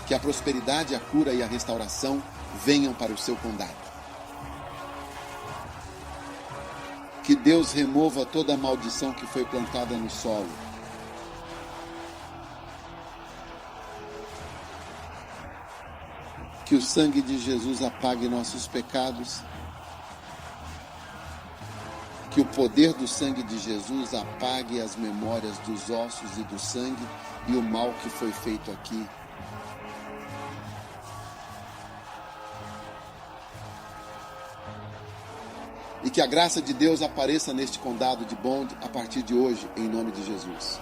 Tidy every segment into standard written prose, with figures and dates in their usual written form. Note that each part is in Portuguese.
Que a prosperidade, a cura e a restauração venham para o seu condado. Que Deus remova toda a maldição que foi plantada no solo. Que o sangue de Jesus apague nossos pecados. Que o poder do sangue de Jesus apague as memórias dos ossos e do sangue e o mal que foi feito aqui. E que a graça de Deus apareça neste condado de Bond a partir de hoje, em nome de Jesus.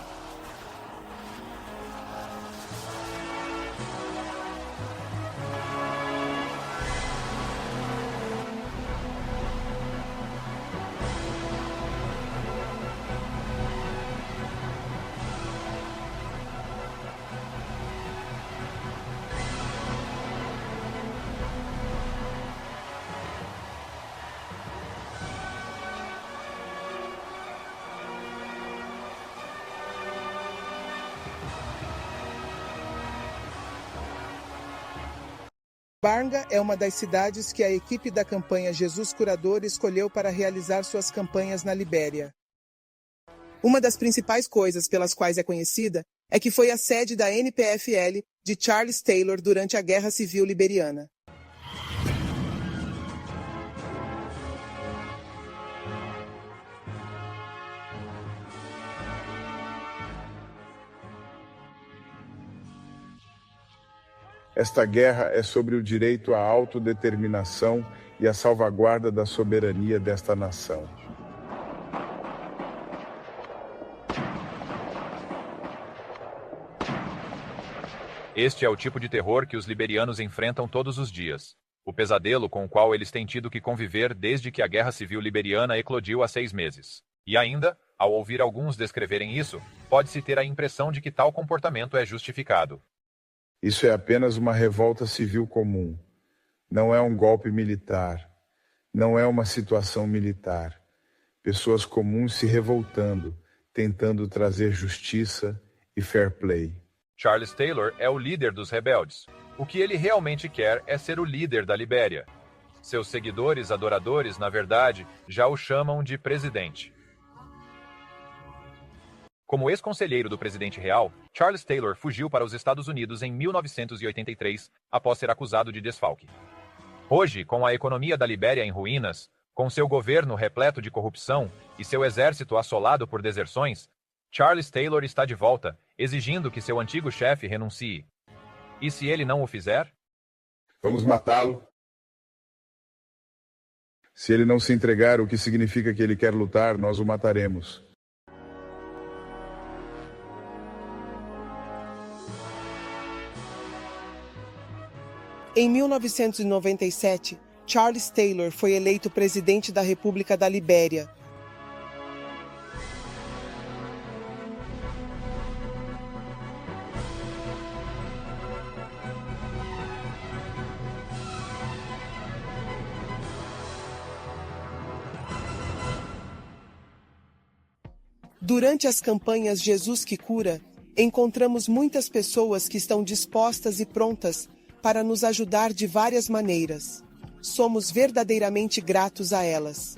Barnga é uma das cidades que a equipe da campanha Jesus Curador escolheu para realizar suas campanhas na Libéria. Uma das principais coisas pelas quais é conhecida é que foi a sede da NPFL de Charles Taylor durante a Guerra Civil Liberiana. Esta guerra é sobre o direito à autodeterminação e a salvaguarda da soberania desta nação. Este é o tipo de terror que os liberianos enfrentam todos os dias. O pesadelo com o qual eles têm tido que conviver desde que a Guerra Civil Liberiana eclodiu há 6 meses. E ainda, ao ouvir alguns descreverem isso, pode-se ter a impressão de que tal comportamento é justificado. Isso é apenas uma revolta civil comum. Não é um golpe militar. Não é uma situação militar. Pessoas comuns se revoltando, tentando trazer justiça e fair play. Charles Taylor é o líder dos rebeldes. O que ele realmente quer é ser o líder da Libéria. Seus seguidores adoradores, na verdade, já o chamam de presidente. Como ex-conselheiro do presidente real, Charles Taylor fugiu para os Estados Unidos em 1983, após ser acusado de desfalque. Hoje, com a economia da Libéria em ruínas, com seu governo repleto de corrupção e seu exército assolado por deserções, Charles Taylor está de volta, exigindo que seu antigo chefe renuncie. E se ele não o fizer? Vamos matá-lo. Se ele não se entregar, o que significa que ele quer lutar, nós o mataremos. Em 1997, Charles Taylor foi eleito presidente da República da Libéria. Durante as campanhas Jesus que Cura, encontramos muitas pessoas que estão dispostas e prontas para nos ajudar de várias maneiras. Somos verdadeiramente gratos a elas.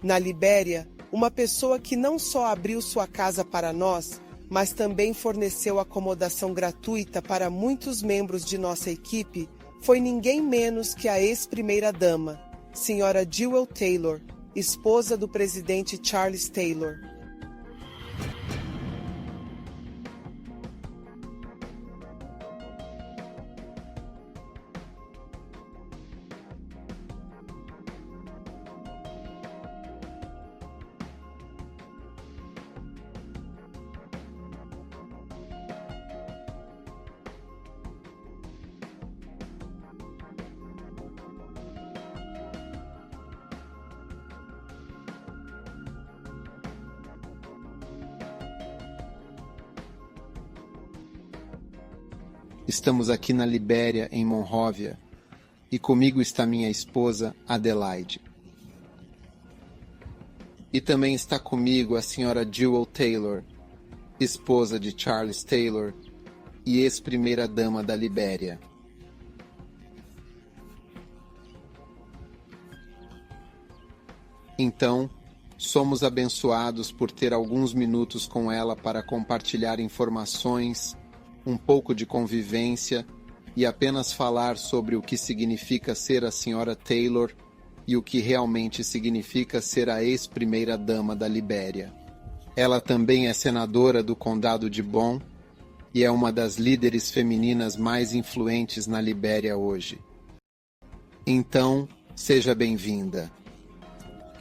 Na Libéria, uma pessoa que não só abriu sua casa para nós, mas também forneceu acomodação gratuita para muitos membros de nossa equipe, foi ninguém menos que a ex-primeira-dama, Sra. Jewel Taylor, esposa do presidente Charles Taylor. Estamos aqui na Libéria, em Monróvia, e comigo está minha esposa, Adelaide. E também está comigo a senhora Jewel Taylor, esposa de Charles Taylor, e ex-primeira-dama da Libéria. Então, somos abençoados por ter alguns minutos com ela para compartilhar informações, um pouco de convivência e apenas falar sobre o que significa ser a Sra. Taylor e o que realmente significa ser a ex-primeira-dama da Libéria. Ela também é senadora do Condado de Bon e é uma das líderes femininas mais influentes na Libéria hoje. Então, seja bem-vinda.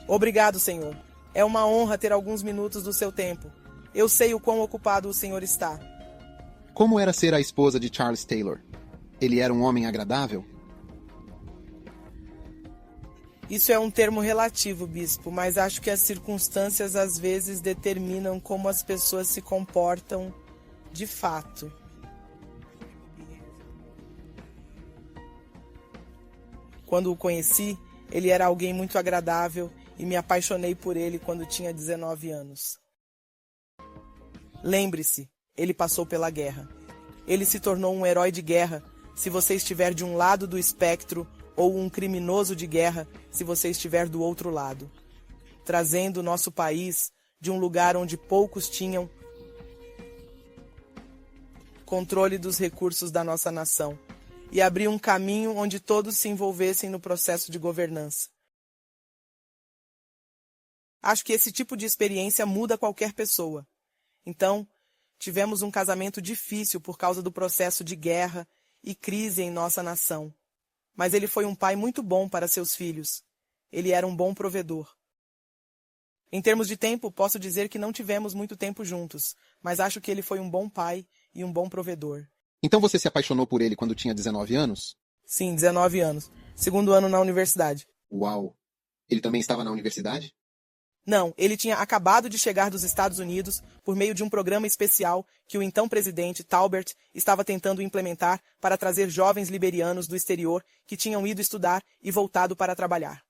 Obrigado, Senhor. É uma honra ter alguns minutos do seu tempo. Eu sei o quão ocupado o Senhor está. Como era ser a esposa de Charles Taylor? Ele era um homem agradável? Isso é um termo relativo, bispo, mas acho que as circunstâncias às vezes determinam como as pessoas se comportam de fato. Quando o conheci, ele era alguém muito agradável e me apaixonei por ele quando tinha 19 anos. Lembre-se, ele passou pela guerra. Ele se tornou um herói de guerra se você estiver de um lado do espectro ou um criminoso de guerra se você estiver do outro lado, trazendo o nosso país de um lugar onde poucos tinham controle dos recursos da nossa nação e abriu um caminho onde todos se envolvessem no processo de governança. Acho que esse tipo de experiência muda qualquer pessoa. Então, tivemos um casamento difícil por causa do processo de guerra e crise em nossa nação. Mas ele foi um pai muito bom para seus filhos. Ele era um bom provedor. Em termos de tempo, posso dizer que não tivemos muito tempo juntos, mas acho que ele foi um bom pai e um bom provedor. Então você se apaixonou por ele quando tinha 19 anos? Sim, 19 anos. Segundo ano na universidade. Uau! Ele também estava na universidade? Não, ele tinha acabado de chegar dos Estados Unidos por meio de um programa especial que o então presidente Talbert estava tentando implementar para trazer jovens liberianos do exterior que tinham ido estudar e voltado para trabalhar.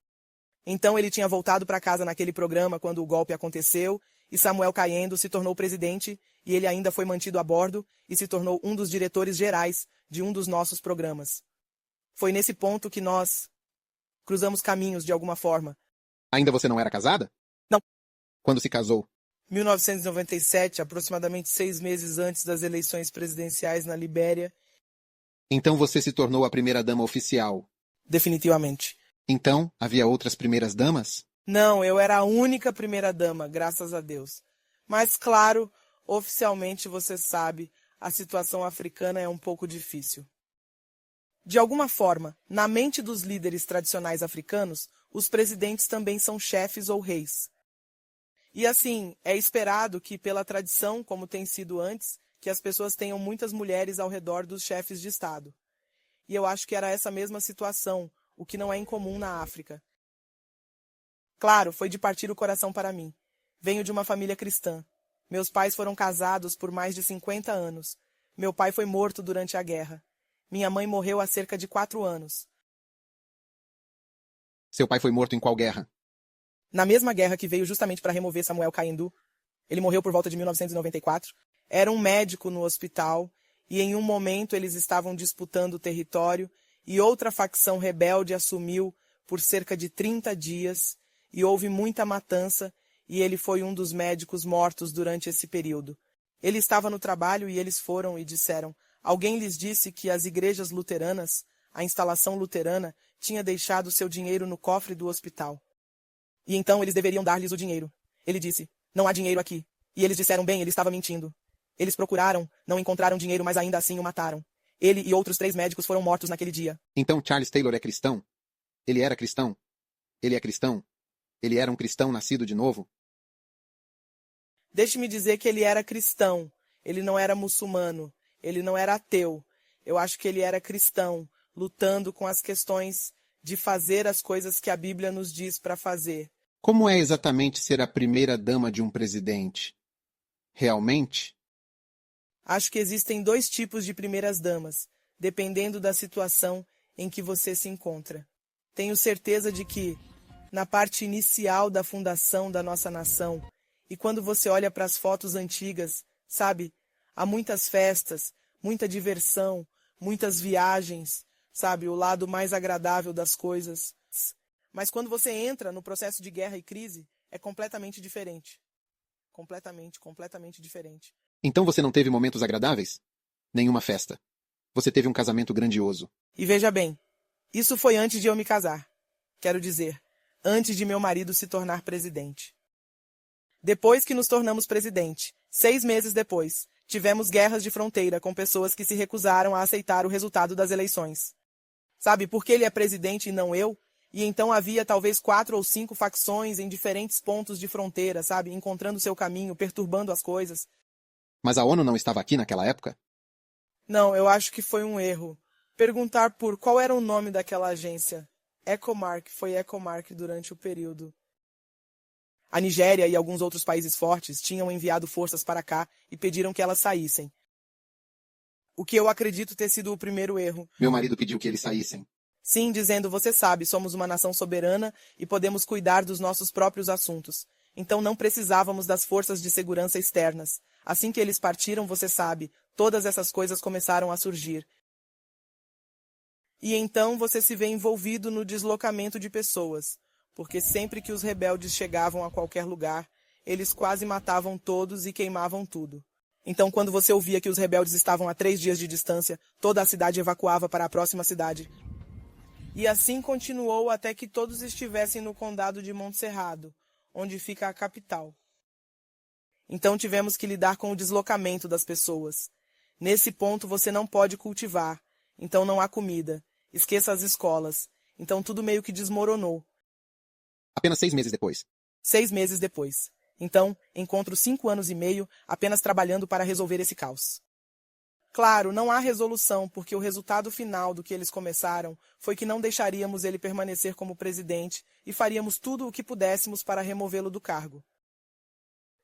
Então ele tinha voltado para casa naquele programa quando o golpe aconteceu e Samuel Cayendo se tornou presidente e ele ainda foi mantido a bordo e se tornou um dos diretores gerais de um dos nossos programas. Foi nesse ponto que nós cruzamos caminhos de alguma forma. Ainda você não era casada? Não. Quando se casou? 1997, aproximadamente 6 meses antes das eleições presidenciais na Libéria. Então você se tornou a primeira-dama oficial? Definitivamente. Então, havia outras primeiras-damas? Não, eu era a única primeira-dama, graças a Deus. Mas, claro, oficialmente você sabe, a situação africana é um pouco difícil. De alguma forma, na mente dos líderes tradicionais africanos, os presidentes também são chefes ou reis. E assim, é esperado que, pela tradição, como tem sido antes, que as pessoas tenham muitas mulheres ao redor dos chefes de Estado. E eu acho que era essa mesma situação, o que não é incomum na África. Claro, foi de partir o coração para mim. Venho de uma família cristã. Meus pais foram casados por mais de 50 anos. Meu pai foi morto durante a guerra. Minha mãe morreu há cerca de 4 anos. Seu pai foi morto em qual guerra? Na mesma guerra que veio justamente para remover Samuel Cayendo. Ele morreu por volta de 1994. Era um médico no hospital e em um momento eles estavam disputando o território e outra facção rebelde assumiu por cerca de 30 dias e houve muita matança e ele foi um dos médicos mortos durante esse período. Ele estava no trabalho e eles foram e disseram: alguém lhes disse que as igrejas luteranas, a instalação luterana, tinha deixado seu dinheiro no cofre do hospital. E então eles deveriam dar-lhes o dinheiro. Ele disse: não há dinheiro aqui. E eles disseram: bem, ele estava mentindo. Eles procuraram, não encontraram dinheiro, mas ainda assim o mataram. Ele e outros 3 médicos foram mortos naquele dia. Então Charles Taylor é cristão? Ele era cristão? Ele é cristão? Ele era um cristão nascido de novo? Deixe-me dizer que ele era cristão. Ele não era muçulmano. Ele não era ateu. Eu acho que ele era cristão, lutando com as questões de fazer as coisas que a Bíblia nos diz para fazer. Como é exatamente ser a primeira-dama de um presidente? Realmente? Acho que existem 2 tipos de primeiras-damas, dependendo da situação em que você se encontra. Tenho certeza de que, na parte inicial da fundação da nossa nação, e quando você olha para as fotos antigas, sabe, há muitas festas, muita diversão, muitas viagens, sabe? O lado mais agradável das coisas. Mas quando você entra no processo de guerra e crise, é completamente diferente. Completamente diferente. Então você não teve momentos agradáveis? Nenhuma festa. Você teve um casamento grandioso. E veja bem, isso foi antes de eu me casar. Quero dizer, antes de meu marido se tornar presidente. Depois que nos tornamos presidente, 6 meses depois, tivemos guerras de fronteira com pessoas que se recusaram a aceitar o resultado das eleições. Sabe, porque ele é presidente e não eu? E então havia talvez 4 ou 5 facções em diferentes pontos de fronteira, sabe? Encontrando seu caminho, perturbando as coisas. Mas a ONU não estava aqui naquela época? Não, eu acho que foi um erro. Perguntar por qual era o nome daquela agência. ECOMARC, foi ECOMARC durante o período. A Nigéria e alguns outros países fortes tinham enviado forças para cá e pediram que elas saíssem. O que eu acredito ter sido o primeiro erro. Meu marido pediu que eles saíssem. Sim, dizendo, você sabe, somos uma nação soberana e podemos cuidar dos nossos próprios assuntos. Então não precisávamos das forças de segurança externas. Assim que eles partiram, você sabe, todas essas coisas começaram a surgir. E então você se vê envolvido no deslocamento de pessoas, porque sempre que os rebeldes chegavam a qualquer lugar, eles quase matavam todos e queimavam tudo. Então quando você ouvia que os rebeldes estavam a 3 dias de distância, toda a cidade evacuava para a próxima cidade. E assim continuou até que todos estivessem no condado de Montserrado, onde fica a capital. Então tivemos que lidar com o deslocamento das pessoas. Nesse ponto você não pode cultivar, então não há comida. Esqueça as escolas. Então tudo meio que desmoronou. Apenas 6 meses depois. 6 meses depois. Então, encontro 5 anos e meio apenas trabalhando para resolver esse caos. Claro, não há resolução, porque o resultado final do que eles começaram foi que não deixaríamos ele permanecer como presidente e faríamos tudo o que pudéssemos para removê-lo do cargo.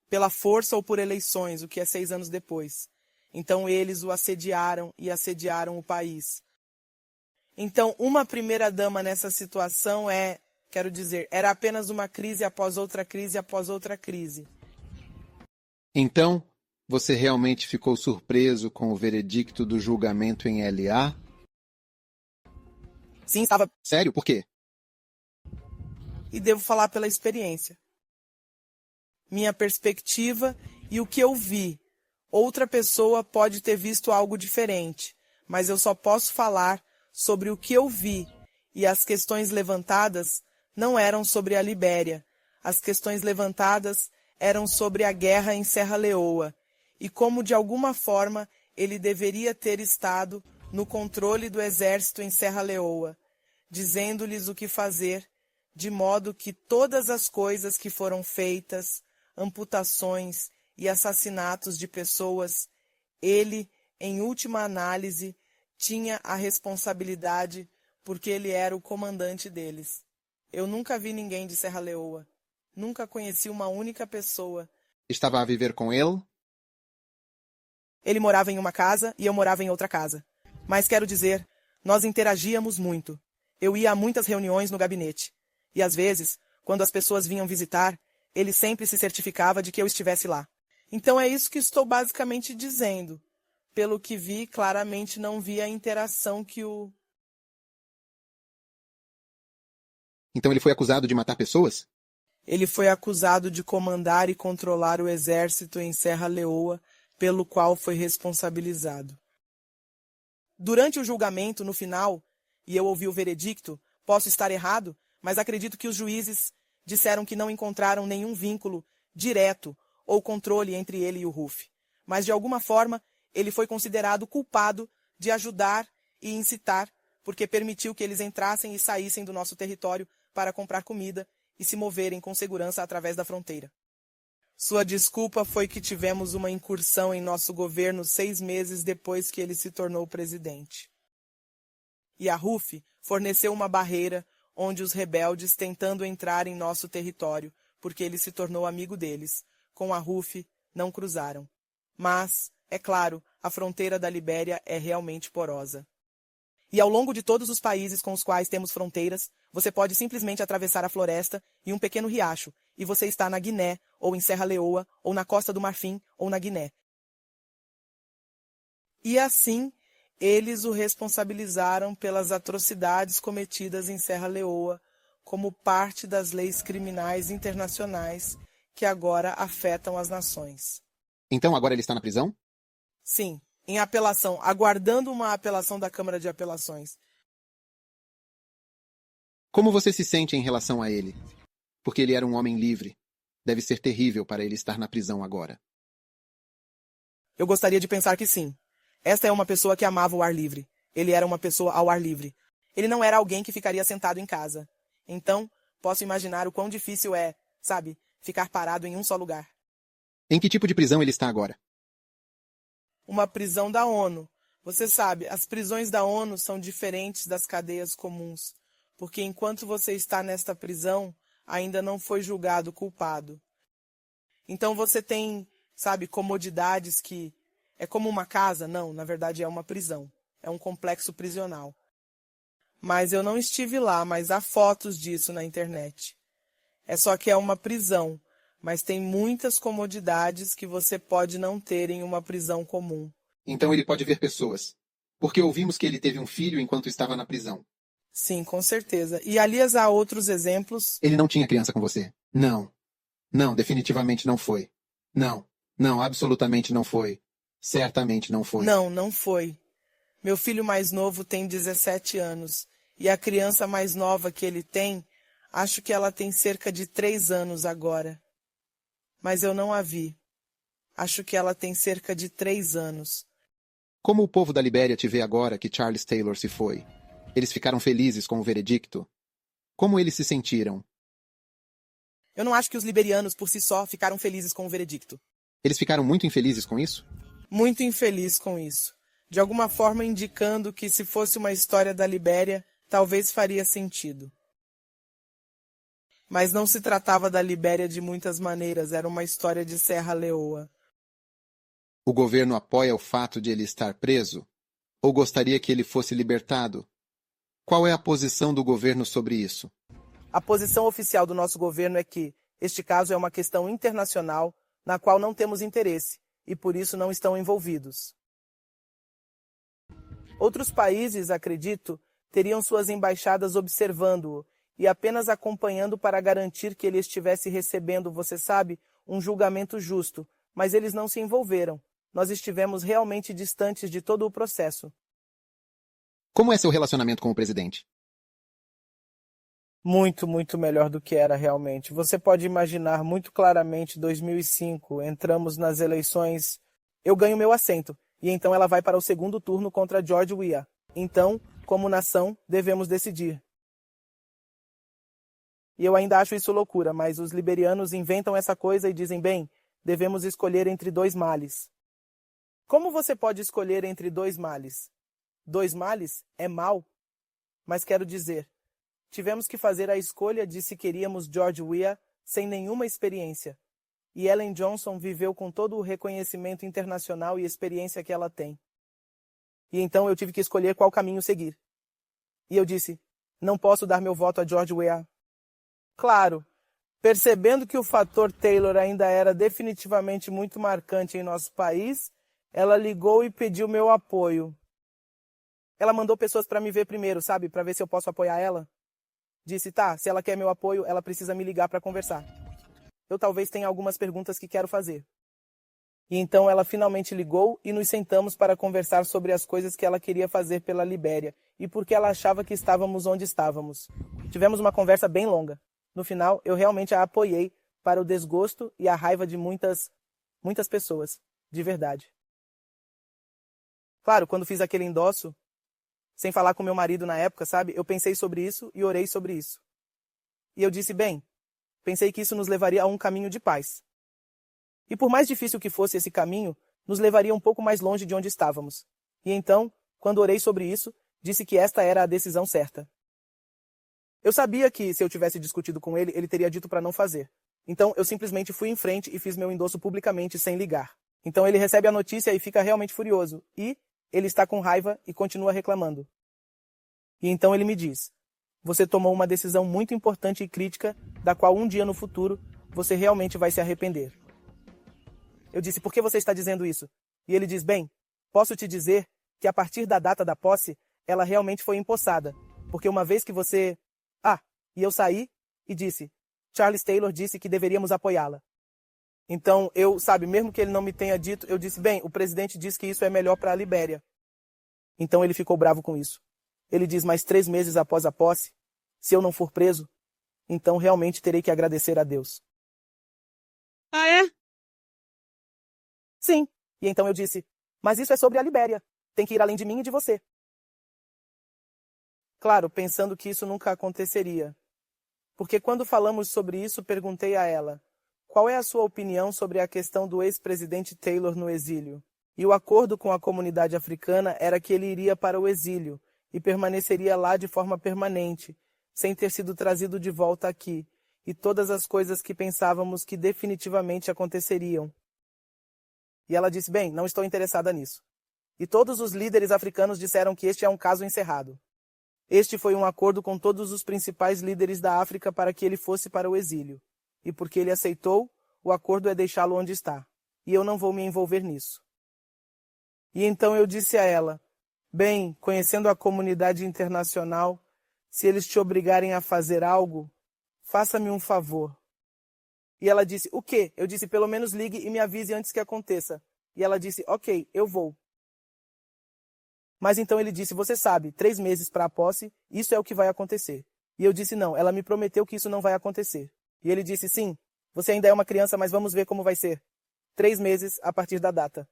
Pela força ou por eleições, o que é 6 anos depois. Então eles o assediaram e assediaram o país. Então, uma primeira-dama nessa situação era apenas uma crise após outra crise após outra crise. Então, você realmente ficou surpreso com o veredicto do julgamento em LA? Sim, estava. Sério? Por quê? E devo falar pela experiência. Minha perspectiva e o que eu vi. Outra pessoa pode ter visto algo diferente, mas eu só posso falar sobre o que eu vi. E as questões levantadas não eram sobre a Libéria. As questões levantadas eram sobre a guerra em Serra Leoa. E como de alguma forma ele deveria ter estado no controle do exército em Serra Leoa, dizendo-lhes o que fazer, de modo que todas as coisas que foram feitas, amputações e assassinatos de pessoas, ele, em última análise, tinha a responsabilidade porque ele era o comandante deles. Eu nunca vi ninguém de Serra Leoa. Nunca conheci uma única pessoa. Estava a viver com ele? Ele morava em uma casa e eu morava em outra casa. Mas quero dizer, nós interagíamos muito. Eu ia a muitas reuniões no gabinete. E às vezes, quando as pessoas vinham visitar, ele sempre se certificava de que eu estivesse lá. Então é isso que estou basicamente dizendo. Pelo que vi, claramente não vi a interação que o... Então ele foi acusado de matar pessoas? Ele foi acusado de comandar e controlar o exército em Serra Leoa, pelo qual foi responsabilizado. Durante o julgamento, no final, e eu ouvi o veredicto, posso estar errado, mas acredito que os juízes disseram que não encontraram nenhum vínculo direto ou controle entre ele e o Ruf. Mas, de alguma forma, ele foi considerado culpado de ajudar e incitar, porque permitiu que eles entrassem e saíssem do nosso território para comprar comida e se moverem com segurança através da fronteira. Sua desculpa foi que tivemos uma incursão em nosso governo 6 meses depois que ele se tornou presidente. E a RUF forneceu uma barreira onde os rebeldes tentando entrar em nosso território, porque ele se tornou amigo deles, com a RUF não cruzaram. Mas, é claro, a fronteira da Libéria é realmente porosa. E ao longo de todos os países com os quais temos fronteiras, você pode simplesmente atravessar a floresta e um pequeno riacho, e você está na Guiné, ou em Serra Leoa, ou na Costa do Marfim, ou na Guiné. E assim, eles o responsabilizaram pelas atrocidades cometidas em Serra Leoa, como parte das leis criminais internacionais que agora afetam as nações. Então agora ele está na prisão? Sim, em apelação, aguardando uma apelação da Câmara de Apelações. Como você se sente em relação a ele? Porque ele era um homem livre. Deve ser terrível para ele estar na prisão agora. Eu gostaria de pensar que sim. Esta é uma pessoa que amava o ar livre. Ele era uma pessoa ao ar livre. Ele não era alguém que ficaria sentado em casa. Então, posso imaginar o quão difícil é, sabe, ficar parado em um só lugar. Em que tipo de prisão ele está agora? Uma prisão da ONU. Você sabe, as prisões da ONU são diferentes das cadeias comuns, porque enquanto você está nesta prisão, ainda não foi julgado culpado. Então você tem, sabe, comodidades que é como uma casa? Não, na verdade é uma prisão. É um complexo prisional. Mas eu não estive lá, mas há fotos disso na internet. É só que é uma prisão, mas tem muitas comodidades que você pode não ter em uma prisão comum. Então ele pode ver pessoas. Porque ouvimos que ele teve um filho enquanto estava na prisão. Sim, com certeza. E aliás, há outros exemplos. Ele não tinha criança com você? Não. Não, definitivamente não foi. Não. Não, absolutamente não foi. Certamente não foi. Não, não foi. Meu filho mais novo tem 17 anos. E a criança mais nova que ele tem, acho que ela tem cerca de 3 anos agora. Mas eu não a vi. Acho que ela tem cerca de 3 anos. Como o povo da Libéria te vê agora que Charles Taylor se foi? Eles ficaram felizes com o veredicto? Como eles se sentiram? Eu não acho que os liberianos, por si só, ficaram felizes com o veredicto. Eles ficaram muito infelizes com isso? Muito infeliz com isso. De alguma forma indicando que se fosse uma história da Libéria, talvez faria sentido. Mas não se tratava da Libéria de muitas maneiras, era uma história de Serra Leoa. O governo apoia o fato de ele estar preso? Ou gostaria que ele fosse libertado? Qual é a posição do governo sobre isso? A posição oficial do nosso governo é que este caso é uma questão internacional na qual não temos interesse e por isso não estão envolvidos. Outros países, acredito, teriam suas embaixadas observando-o e apenas acompanhando para garantir que ele estivesse recebendo, você sabe, um julgamento justo, mas eles não se envolveram. Nós estivemos realmente distantes de todo o processo. Como é seu relacionamento com o presidente? Muito, muito melhor do que era realmente. Você pode imaginar muito claramente 2005, entramos nas eleições, eu ganho meu assento, e então ela vai para o segundo turno contra George Weah. Então, como nação, devemos decidir. E eu ainda acho isso loucura, mas os liberianos inventam essa coisa e dizem, bem, devemos escolher entre 2 males. Como você pode escolher entre 2 males? 2 males é mal? Mas quero dizer, tivemos que fazer a escolha de se queríamos George Weah sem nenhuma experiência. E Ellen Johnson viveu com todo o reconhecimento internacional e experiência que ela tem. E então eu tive que escolher qual caminho seguir. E eu disse, não posso dar meu voto a George Weah. Claro, percebendo que o fator Taylor ainda era definitivamente muito marcante em nosso país, ela ligou e pediu meu apoio. Ela mandou pessoas para me ver primeiro, sabe? Para ver se eu posso apoiar ela. Disse, tá, se ela quer meu apoio, ela precisa me ligar para conversar. Eu talvez tenha algumas perguntas que quero fazer. E então ela finalmente ligou e nos sentamos para conversar sobre as coisas que ela queria fazer pela Libéria e por que ela achava que estávamos onde estávamos. Tivemos uma conversa bem longa. No final, eu realmente a apoiei para o desgosto e a raiva de muitas pessoas, de verdade. Claro, quando fiz aquele endosso, sem falar com meu marido na época, sabe? Eu pensei sobre isso e orei sobre isso. E eu disse, bem, pensei que isso nos levaria a um caminho de paz. E por mais difícil que fosse esse caminho, nos levaria um pouco mais longe de onde estávamos. E então, quando orei sobre isso, disse que esta era a decisão certa. Eu sabia que, se eu tivesse discutido com ele, ele teria dito para não fazer. Então, eu simplesmente fui em frente e fiz meu endosso publicamente sem ligar. Então, ele recebe a notícia e fica realmente furioso. E ele está com raiva e continua reclamando. E então ele me diz, você tomou uma decisão muito importante e crítica, da qual um dia no futuro, você realmente vai se arrepender. Eu disse, por que você está dizendo isso? E ele diz, bem, posso te dizer que a partir da data da posse, ela realmente foi empossada, porque uma vez que você... e eu saí e disse, Charles Taylor disse que deveríamos apoiá-la. Então, mesmo que ele não me tenha dito, eu disse, bem, o presidente disse que isso é melhor para a Libéria. Então ele ficou bravo com isso. Ele diz, mas 3 meses após a posse, se eu não for preso, então realmente terei que agradecer a Deus. Ah, é? Sim. E então eu disse, mas isso é sobre a Libéria. Tem que ir além de mim e de você. Claro, pensando que isso nunca aconteceria. Porque quando falamos sobre isso, perguntei a ela, qual é a sua opinião sobre a questão do ex-presidente Taylor no exílio? E o acordo com a comunidade africana era que ele iria para o exílio e permaneceria lá de forma permanente, sem ter sido trazido de volta aqui, e todas as coisas que pensávamos que definitivamente aconteceriam. E ela disse, bem, não estou interessada nisso. E todos os líderes africanos disseram que este é um caso encerrado. Este foi um acordo com todos os principais líderes da África para que ele fosse para o exílio. E porque ele aceitou, o acordo é deixá-lo onde está. E eu não vou me envolver nisso. E então eu disse a ela, bem, conhecendo a comunidade internacional, se eles te obrigarem a fazer algo, faça-me um favor. E ela disse, o quê? Eu disse, pelo menos ligue e me avise antes que aconteça. E ela disse, ok, eu vou. Mas então ele disse, você sabe, 3 meses para a posse, isso é o que vai acontecer. E eu disse, não, ela me prometeu que isso não vai acontecer. E ele disse, sim, você ainda é uma criança, mas vamos ver como vai ser. 3 meses a partir da data.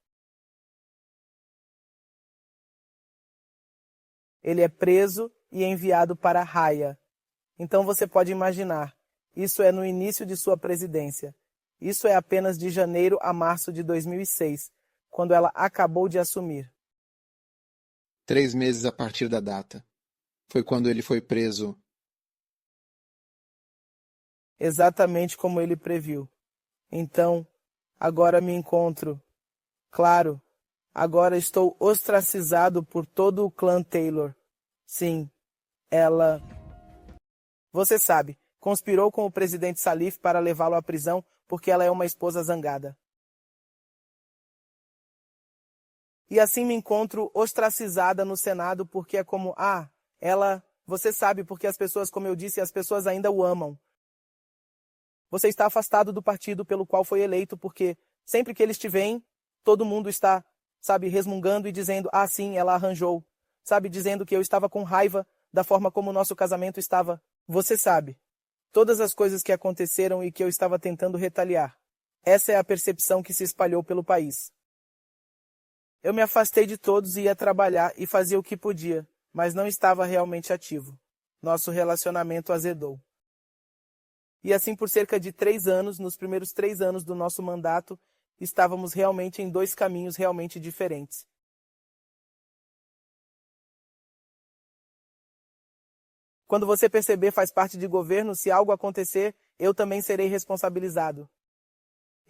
Ele é preso e enviado para Raia. Então você pode imaginar, isso é no início de sua presidência. Isso é apenas de janeiro a março de 2006, quando ela acabou de assumir. 3 meses a partir da data. Foi quando ele foi preso. Exatamente como ele previu. Então, agora me encontro. Claro, agora estou ostracizado por todo o clã Taylor. Sim, ela... Você sabe, conspirou com o presidente Salif para levá-lo à prisão porque ela é uma esposa zangada. E assim me encontro ostracizada no Senado porque é como, ela... Você sabe, porque as pessoas, como eu disse, as pessoas ainda o amam. Você está afastado do partido pelo qual foi eleito porque sempre que eles te veem, todo mundo está, resmungando e dizendo, sim, ela arranjou. Dizendo que eu estava com raiva da forma como o nosso casamento estava. Você sabe, todas as coisas que aconteceram e que eu estava tentando retaliar. Essa é a percepção que se espalhou pelo país. Eu me afastei de todos e ia trabalhar e fazia o que podia, mas não estava realmente ativo. Nosso relacionamento azedou. E assim por cerca de 3 anos, nos primeiros 3 anos do nosso mandato, estávamos realmente em 2 caminhos realmente diferentes. Quando você perceber, faz parte de governo, se algo acontecer, eu também serei responsabilizado.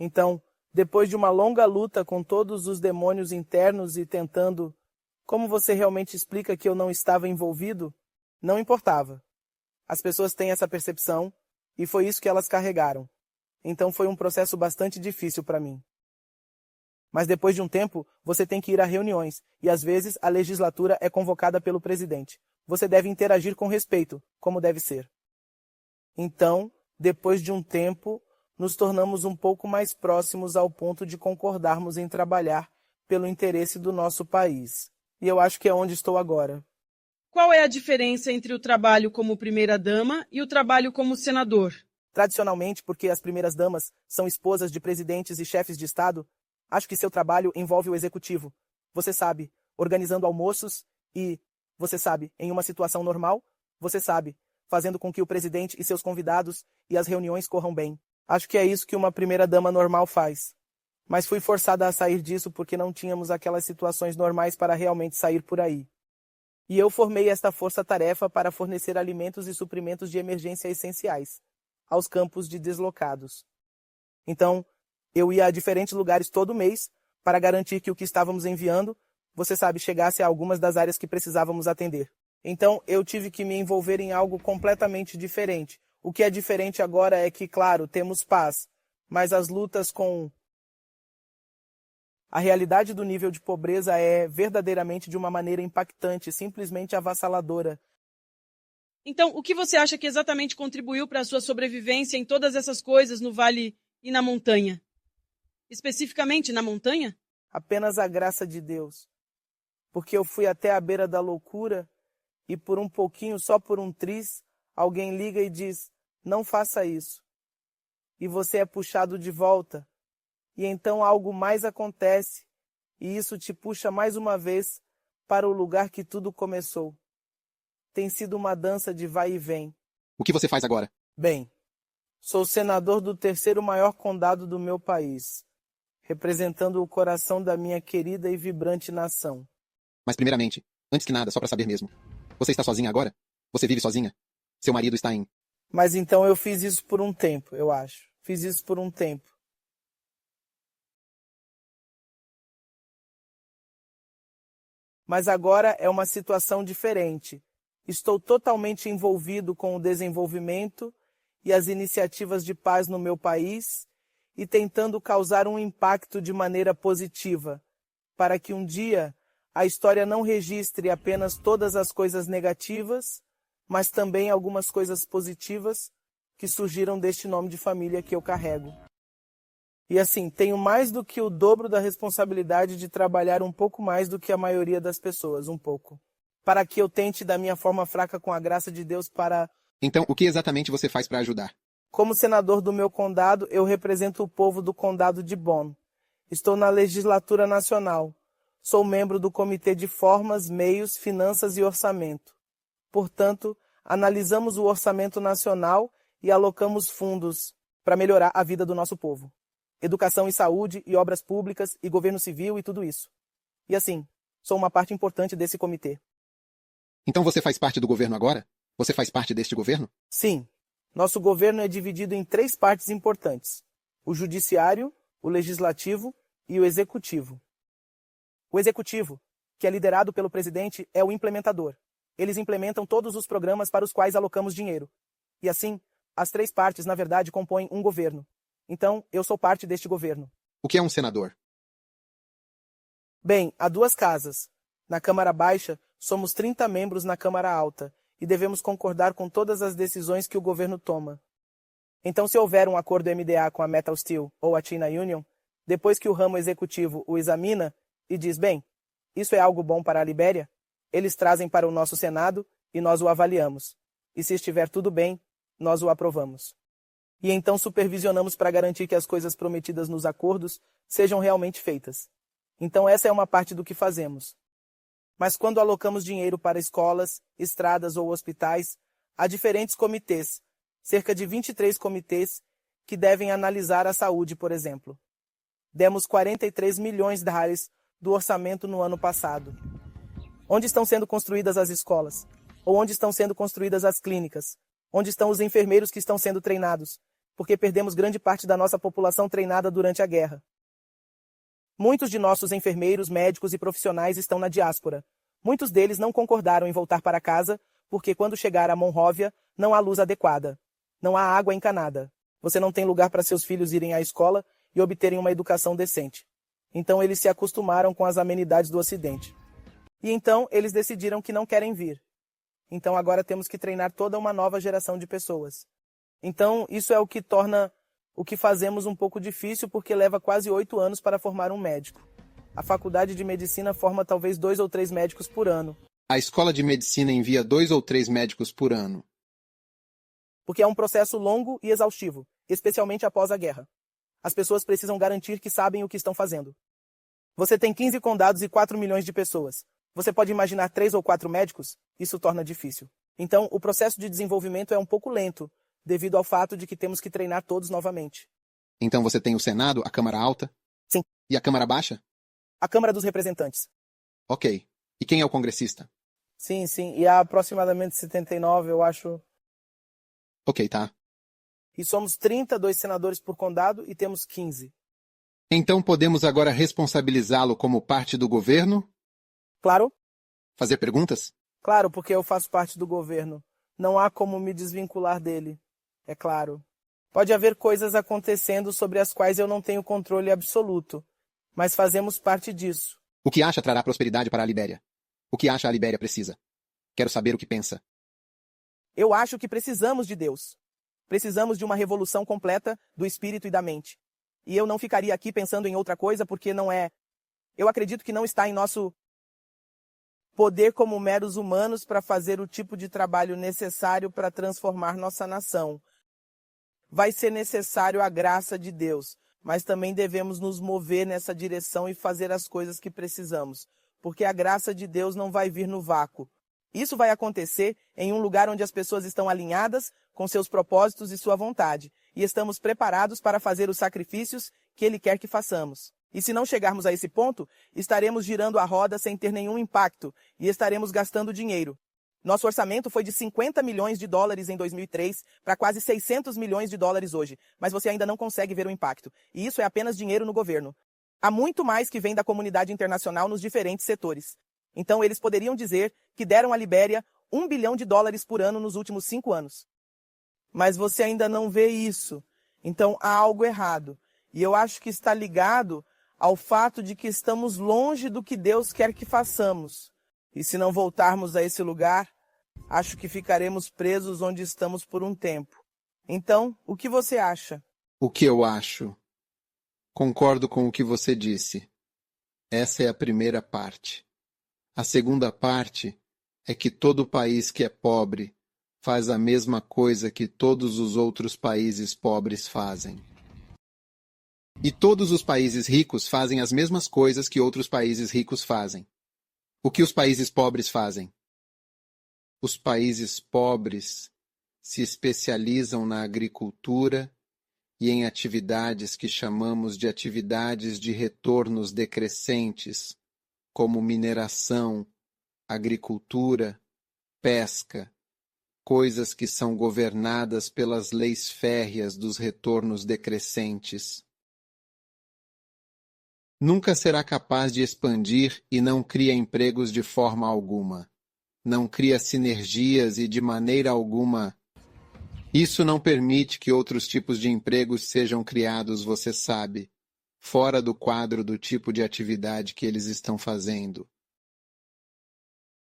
Então, depois de uma longa luta com todos os demônios internos e tentando, como você realmente explica que eu não estava envolvido? Não importava. As pessoas têm essa percepção, e foi isso que elas carregaram. Então foi um processo bastante difícil para mim. Mas depois de um tempo, você tem que ir a reuniões, e às vezes a legislatura é convocada pelo presidente. Você deve interagir com respeito, como deve ser. Então, depois de um tempo, nos tornamos um pouco mais próximos ao ponto de concordarmos em trabalhar pelo interesse do nosso país. E eu acho que é onde estou agora. Qual é a diferença entre o trabalho como primeira-dama e o trabalho como senador? Tradicionalmente, porque as primeiras-damas são esposas de presidentes e chefes de Estado, acho que seu trabalho envolve o executivo. Você sabe, organizando almoços e, você sabe, em uma situação normal, você sabe, fazendo com que o presidente e seus convidados e as reuniões corram bem. Acho que é isso que uma primeira-dama normal faz. Mas fui forçada a sair disso porque não tínhamos aquelas situações normais para realmente sair por aí. E eu formei esta força-tarefa para fornecer alimentos e suprimentos de emergência essenciais aos campos de deslocados. Então, eu ia a diferentes lugares todo mês para garantir que o que estávamos enviando, você sabe, chegasse a algumas das áreas que precisávamos atender. Então, eu tive que me envolver em algo completamente diferente. O que é diferente agora é que, claro, temos paz, mas as lutas com A realidade do nível de pobreza é verdadeiramente de uma maneira impactante, simplesmente avassaladora. Então, o que você acha que exatamente contribuiu para a sua sobrevivência em todas essas coisas no vale e na montanha? Especificamente na montanha? Apenas a graça de Deus. Porque eu fui até a beira da loucura e por um pouquinho, só por um triz, alguém liga e diz, não faça isso. E você é puxado de volta. E então algo mais acontece, e isso te puxa mais uma vez para o lugar que tudo começou. Tem sido uma dança de vai e vem. O que você faz agora? Bem, sou senador do terceiro maior condado do meu país, representando o coração da minha querida e vibrante nação. Mas primeiramente, antes que nada, só para saber mesmo. Você está sozinha agora? Você vive sozinha? Seu marido está em... Mas então eu fiz isso por um tempo, eu acho. Fiz isso por um tempo. Mas agora é uma situação diferente. Estou totalmente envolvido com o desenvolvimento e as iniciativas de paz no meu país e tentando causar um impacto de maneira positiva, para que um dia a história não registre apenas todas as coisas negativas, mas também algumas coisas positivas que surgiram deste nome de família que eu carrego. E assim, tenho mais do que o dobro da responsabilidade de trabalhar um pouco mais do que a maioria das pessoas, um pouco. Para que eu tente da minha forma fraca com a graça de Deus para... Então, o que exatamente você faz para ajudar? Como senador do meu condado, eu represento o povo do condado de Bonn. Estou na legislatura nacional. Sou membro do Comitê de Formas, Meios, Finanças e Orçamento. Portanto, analisamos o orçamento nacional e alocamos fundos para melhorar a vida do nosso povo. Educação e saúde, e obras públicas, e governo civil e tudo isso. E assim, sou uma parte importante desse comitê. Então você faz parte do governo agora? Você faz parte deste governo? Sim. Nosso governo é dividido em 3 partes importantes. O judiciário, o legislativo e o executivo. O executivo, que é liderado pelo presidente, é o implementador. Eles implementam todos os programas para os quais alocamos dinheiro. E assim, as 3 partes, na verdade, compõem um governo. Então, eu sou parte deste governo. O que é um senador? Bem, há 2 casas. Na Câmara Baixa, somos 30 membros na Câmara Alta e devemos concordar com todas as decisões que o governo toma. Então, se houver um acordo MDA com a Metal Steel ou a China Union, depois que o ramo executivo o examina e diz, bem, isso é algo bom para a Libéria, eles trazem para o nosso Senado e nós o avaliamos. E se estiver tudo bem, nós o aprovamos. E então supervisionamos para garantir que as coisas prometidas nos acordos sejam realmente feitas. Então essa é uma parte do que fazemos. Mas quando alocamos dinheiro para escolas, estradas ou hospitais, há diferentes comitês, cerca de 23 comitês, que devem analisar a saúde, por exemplo. Demos 43 milhões de reais do orçamento no ano passado. Onde estão sendo construídas as escolas? Ou onde estão sendo construídas as clínicas? Onde estão os enfermeiros que estão sendo treinados? Porque perdemos grande parte da nossa população treinada durante a guerra. Muitos de nossos enfermeiros, médicos e profissionais estão na diáspora. Muitos deles não concordaram em voltar para casa, porque quando chegar a Monróvia, não há luz adequada. Não há água encanada. Você não tem lugar para seus filhos irem à escola e obterem uma educação decente. Então eles se acostumaram com as amenidades do Ocidente. E então eles decidiram que não querem vir. Então agora temos que treinar toda uma nova geração de pessoas. Então isso é o que torna o que fazemos um pouco difícil, porque leva quase 8 anos para formar um médico. A faculdade de medicina forma talvez 2 ou 3 médicos por ano. A escola de medicina envia 2 ou 3 médicos por ano. Porque é um processo longo e exaustivo, especialmente após a guerra. As pessoas precisam garantir que sabem o que estão fazendo. Você tem 15 condados e 4 milhões de pessoas. Você pode imaginar 3 ou 4 médicos? Isso torna difícil. Então, o processo de desenvolvimento é um pouco lento, devido ao fato de que temos que treinar todos novamente. Então você tem o Senado, a Câmara Alta? Sim. E a Câmara Baixa? A Câmara dos Representantes. Ok. E quem é o congressista? Sim. E há aproximadamente 79, eu acho. Ok, tá. E somos 32 senadores por condado e temos 15. Então podemos agora responsabilizá-lo como parte do governo? Claro. Fazer perguntas? Claro, porque eu faço parte do governo. Não há como me desvincular dele. É claro. Pode haver coisas acontecendo sobre as quais eu não tenho controle absoluto. mas fazemos parte disso. O que acha trará prosperidade para a Libéria? O que acha a Libéria precisa? Quero saber o que pensa. Eu acho que precisamos de Deus. Precisamos de uma revolução completa do espírito e da mente. E eu não ficaria aqui pensando em outra coisa porque não é... Eu acredito que não está em nosso poder como meros humanos para fazer o tipo de trabalho necessário para transformar nossa nação. Vai ser necessário a graça de Deus, mas também devemos nos mover nessa direção e fazer as coisas que precisamos, porque a graça de Deus não vai vir no vácuo. Isso vai acontecer em um lugar onde as pessoas estão alinhadas com seus propósitos e sua vontade, e estamos preparados para fazer os sacrifícios que Ele quer que façamos. E se não chegarmos a esse ponto, estaremos girando a roda sem ter nenhum impacto e estaremos gastando dinheiro. Nosso orçamento foi de 50 milhões de dólares em 2003 para quase 600 milhões de dólares hoje, mas você ainda não consegue ver o impacto. E isso é apenas dinheiro no governo. Há muito mais que vem da comunidade internacional nos diferentes setores. Então eles poderiam dizer que deram à Libéria $1 bilhão por ano nos últimos 5 anos. Mas você ainda não vê isso. Então há algo errado. E eu acho que está ligado ao fato de que estamos longe do que Deus quer que façamos. E se não voltarmos a esse lugar, acho que ficaremos presos onde estamos por um tempo. Então, o que você acha? O que eu acho? Concordo com o que você disse. Essa é a primeira parte. A segunda parte é que todo país que é pobre faz a mesma coisa que todos os outros países pobres fazem. E todos os países ricos fazem as mesmas coisas que outros países ricos fazem. O que os países pobres fazem? Os países pobres se especializam na agricultura e em atividades que chamamos de atividades de retornos decrescentes, como mineração, agricultura, pesca, coisas que são governadas pelas leis férreas dos retornos decrescentes. Nunca será capaz de expandir e não cria empregos de forma alguma. Não cria sinergias e de maneira alguma. Isso não permite que outros tipos de empregos sejam criados, você sabe, fora do quadro do tipo de atividade que eles estão fazendo.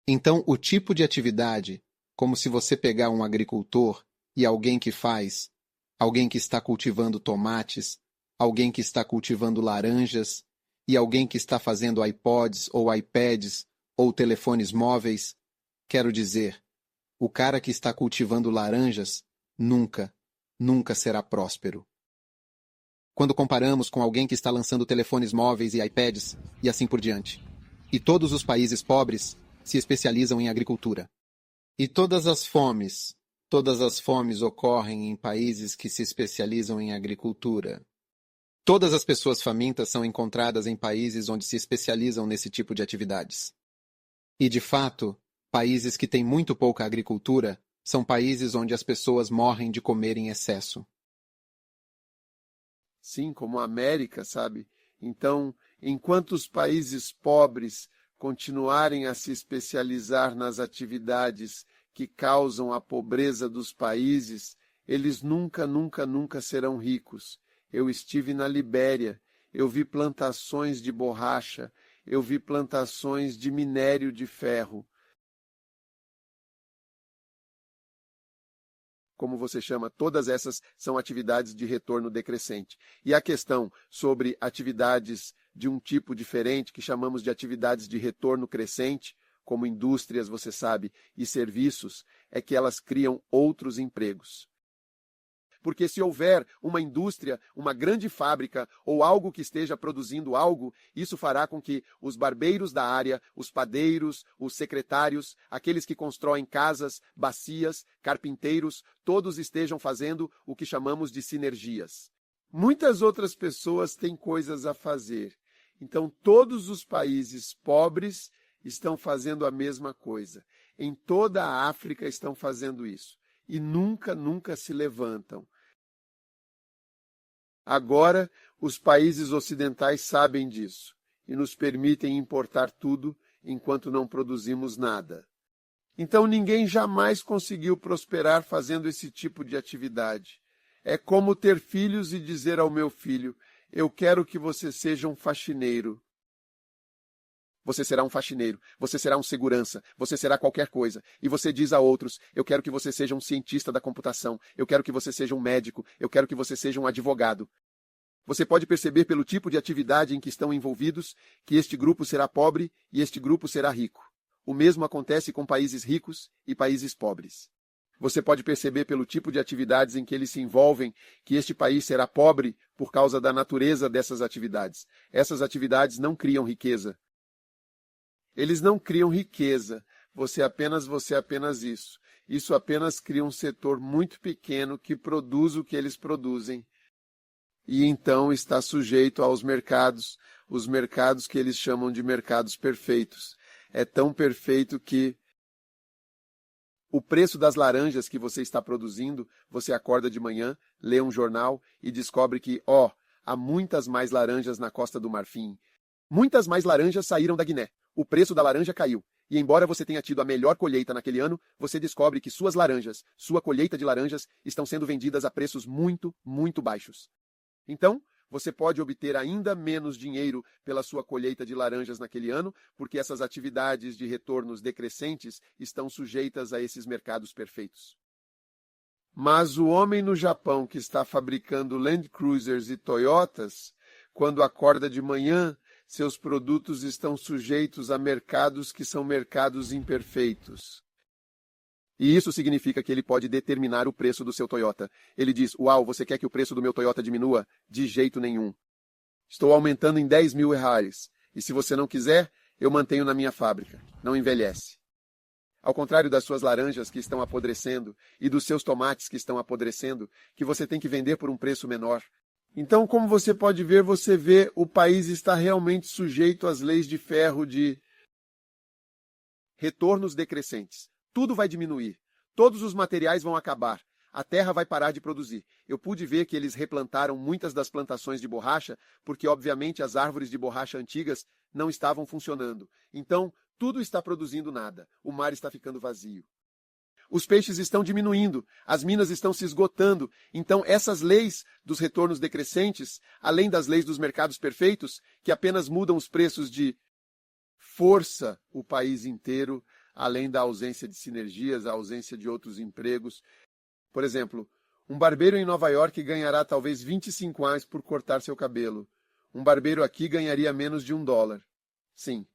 Então, o tipo de atividade, como se você pegar um agricultor e alguém que faz, alguém que está cultivando tomates, alguém que está cultivando laranjas, e alguém que está fazendo iPods ou iPads ou telefones móveis, quero dizer, o cara que está cultivando laranjas nunca será próspero. Quando comparamos com alguém que está lançando telefones móveis e iPads e assim por diante. E todos os países pobres se especializam em agricultura. E todas as fomes ocorrem em países que se especializam em agricultura. Todas as pessoas famintas são encontradas em países onde se especializam nesse tipo de atividades. E, de fato, países que têm muito pouca agricultura são países onde as pessoas morrem de comer em excesso. Sim, como a América, sabe? Então, enquanto os países pobres continuarem a se especializar nas atividades que causam a pobreza dos países, eles nunca serão ricos. Eu estive na Libéria, eu vi plantações de borracha, eu vi plantações de minério de ferro. Como você chama, todas essas são atividades de retorno decrescente. E a questão sobre atividades de um tipo diferente, que chamamos de atividades de retorno crescente, como indústrias, você sabe, e serviços, é que elas criam outros empregos. Porque se houver uma indústria, uma grande fábrica ou algo que esteja produzindo algo, isso fará com que os barbeiros da área, os padeiros, os secretários, aqueles que constroem casas, bacias, carpinteiros, todos estejam fazendo o que chamamos de sinergias. Muitas outras pessoas têm coisas a fazer. Então, todos os países pobres estão fazendo a mesma coisa. Em toda a África estão fazendo isso. E nunca se levantam. Agora, os países ocidentais sabem disso e nos permitem importar tudo enquanto não produzimos nada. Então, ninguém jamais conseguiu prosperar fazendo esse tipo de atividade. É como ter filhos e dizer ao meu filho, Eu quero que você seja um faxineiro. Você será um faxineiro, você será um segurança, você será qualquer coisa. E você diz a outros, eu quero que você seja um cientista da computação, eu quero que você seja um médico, eu quero que você seja um advogado. Você pode perceber pelo tipo de atividade em que estão envolvidos que este grupo será pobre e este grupo será rico. O mesmo acontece com países ricos e países pobres. Você pode perceber pelo tipo de atividades em que eles se envolvem que este país será pobre por causa da natureza dessas atividades. Essas atividades não criam riqueza. Eles não criam riqueza. Você apenas isso. Isso apenas cria um setor muito pequeno que produz o que eles produzem. E então está sujeito aos mercados, os mercados que eles chamam de mercados perfeitos. É tão perfeito que o preço das laranjas que você está produzindo, você acorda de manhã, lê um jornal e descobre que, há muitas mais laranjas na Costa do Marfim. Muitas mais laranjas saíram da Guiné. O preço da laranja caiu. E embora você tenha tido a melhor colheita naquele ano, você descobre que suas laranjas, sua colheita de laranjas, estão sendo vendidas a preços muito, muito baixos. Então, você pode obter ainda menos dinheiro pela sua colheita de laranjas naquele ano, porque essas atividades de retornos decrescentes estão sujeitas a esses mercados perfeitos. Mas o homem no Japão que está fabricando Land Cruisers e Toyotas, quando acorda de manhã, seus produtos estão sujeitos a mercados que são mercados imperfeitos. E isso significa que ele pode determinar o preço do seu Toyota. Ele diz, uau, você quer que o preço do meu Toyota diminua? De jeito nenhum. Estou aumentando em 10 mil reais. E se você não quiser, eu mantenho na minha fábrica. Não envelhece. Ao contrário das suas laranjas que estão apodrecendo e dos seus tomates que estão apodrecendo, que você tem que vender por um preço menor. Então, como você pode ver, você vê o país está realmente sujeito às leis de ferro de retornos decrescentes. Tudo vai diminuir. Todos os materiais vão acabar. A terra vai parar de produzir. Eu pude ver que eles replantaram muitas das plantações de borracha, porque, obviamente, as árvores de borracha antigas não estavam funcionando. Então, tudo está produzindo nada. O mar está ficando vazio. Os peixes estão diminuindo. As minas estão se esgotando. Então, essas leis dos retornos decrescentes, além das leis dos mercados perfeitos, que apenas mudam os preços de força o país inteiro, além da ausência de sinergias, a ausência de outros empregos. Por exemplo, um barbeiro em Nova York ganhará talvez 25 reais por cortar seu cabelo. Um barbeiro aqui ganharia menos de $1. Sim.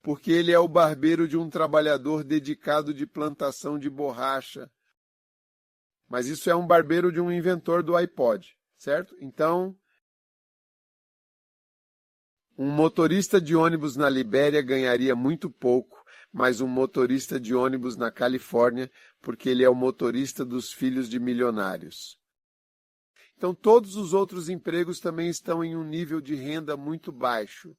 Porque ele é o barbeiro de um trabalhador dedicado de plantação de borracha. Mas isso é um barbeiro de um inventor do iPod, certo? Então, um motorista de ônibus na Libéria ganharia muito pouco, mas um motorista de ônibus na Califórnia, porque ele é o motorista dos filhos de milionários. Então, todos os outros empregos também estão em um nível de renda muito baixo.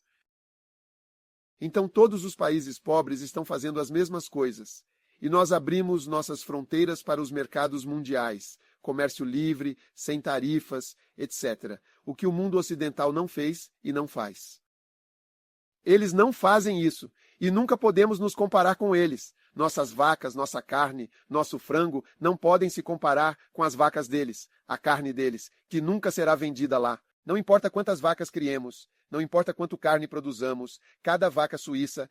Então, todos os países pobres estão fazendo as mesmas coisas. E nós abrimos nossas fronteiras para os mercados mundiais, comércio livre, sem tarifas, etc. O que o mundo ocidental não fez e não faz. Eles não fazem isso. E nunca podemos nos comparar com eles. Nossas vacas, nossa carne, nosso frango não podem se comparar com as vacas deles, a carne deles, que nunca será vendida lá. Não importa quantas vacas criemos, não importa quanto carne produzamos, cada vaca suíça